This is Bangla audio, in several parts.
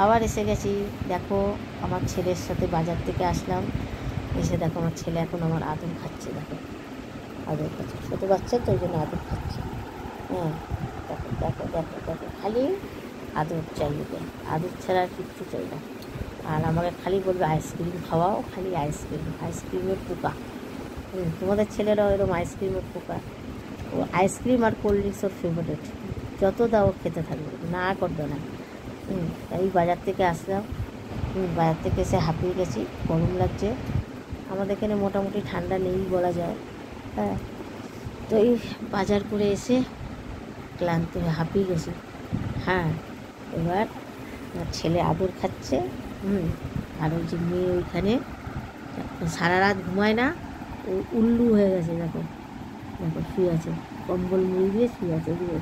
আবার এসে গেছি। দেখো আমার ছেলের সাথে বাজার থেকে আসলাম, এসে দেখো আমার ছেলে এখন আমার আদর খাচ্ছে। দেখো আদর খাচ্ছে, ছোটো বাচ্চা তো ওই জন্য আদর খাচ্ছে। হ্যাঁ দেখো দেখো দেখো দেখো, খালি আদর চাই ওকে, আদর ছাড়া আর কিচ্ছু চাই না। আর আমাকে খালি বলবে আইসক্রিম খাওয়াও, খালি আইসক্রিম, আইসক্রিমের পোকা। তোমাদের ছেলেরাও এরকম আইসক্রিমের পোকা। ও আইসক্রিম আর কোল্ড ড্রিঙ্কস ওর ফেভারিট, যত দাও খেতে থাকবে, না করবে না। এই বাজার থেকে আসলাম, বাজার থেকে এসে হাঁপিয়ে গেছি, গরম লাগছে। আমাদের এখানে মোটামুটি ঠান্ডা নেই বলা যায়। হ্যাঁ, তো এই বাজার করে এসে ক্লান্ত হয়ে হাঁপিয়ে গেছি। হ্যাঁ, এবার ছেলে আদর খাচ্ছে। আর ওই যে মেয়ে ওইখানে সারা রাত ঘুমায় না, ও উল্লু হয়ে গেছে। দেখো দেখো শুয়ে আছে, কম্বল মুড়ি দিয়ে শুয়ে আছে। দিয়ে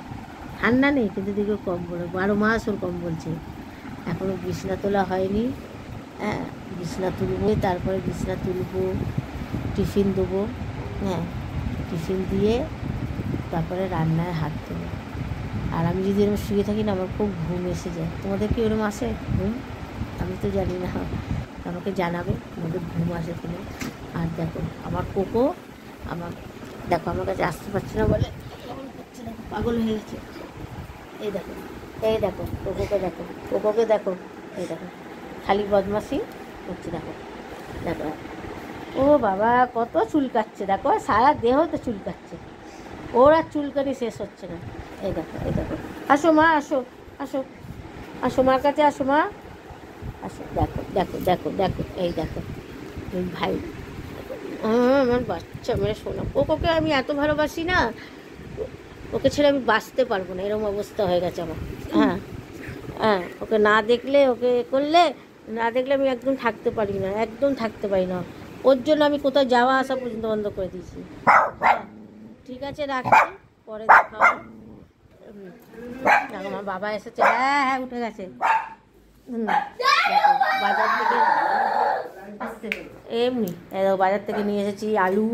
ঠান্ডা নেই কিন্তু দিকে কম্বল, 12 মাস ওর কম্বল ছিল। এখনও বিছনা তোলা হয়নি। হ্যাঁ, বিছনা তুলবো, তারপরে বিছনা তুলবো, টিফিন দেবো। হ্যাঁ, টিফিন দিয়ে তারপরে রান্নায় হাত দেবো। আর আমি যদি এরকম শুয়ে থাকি না, আমার খুব ঘুম এসে যায়। তোমাদের কি ওরকম আসে ঘুম? আমি তো জানি না, আমাকে জানাবে তোমাদের ঘুম আসে কিনা। আর দেখো আমার কোকো, আমার দেখো আমার কাছে আসতে পারছে না বলে পাগল হয়ে গেছে। এই দেখো, এই দেখো কোকোকে দেখো, কোকোকে দেখো, এই দেখো খালি বদমাসি করছে। দেখো দেখো, ও বাবা কত চুলকাচ্ছে, দেখো সারা দেহ তো চুলকাচ্ছে, ওর আর চুলকানি শেষ হচ্ছে না। এই দেখো, এই দেখো, আসো মা, আসো আসো আসো, মার কাছে আসো মা, আসো। দেখো দেখো দেখো দেখো, এই দেখো এই ভাই, আমার বাচ্চা মেরে শোনো, ওকে আমি এত ভালোবাসি না, ওকে ছেড়ে আমি বাঁচতে পারবো না, এরকম অবস্থা হয়ে গেছে আমার। হ্যাঁ হ্যাঁ, ওকে না দেখলে, ওকে করলে না দেখলে আমি একদম থাকতে পারি না, একদম থাকতে পারি না। ওর জন্য আমি কোথাও যাওয়া আসা পর্যন্ত বন্ধ করে দিয়েছি। ঠিক আছে, রাখছি, পরে দেখা হবে। আমার বাবা এসেছে। হ্যাঁ হ্যাঁ, উঠে গেছে। বাজার থেকে এমনি বাজার থেকে নিয়ে এসেছি আলু,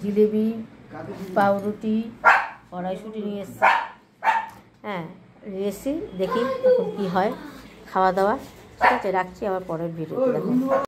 জিলেবি, পাউরুটি, কড়াইশুঁটি নিয়ে এসেছি। হ্যাঁ, এসেছি, দেখি এখন কী হয় খাওয়া দাওয়া। ঠিক আছে, রাখছি, আবার পরের ভিডিওতে দেখো।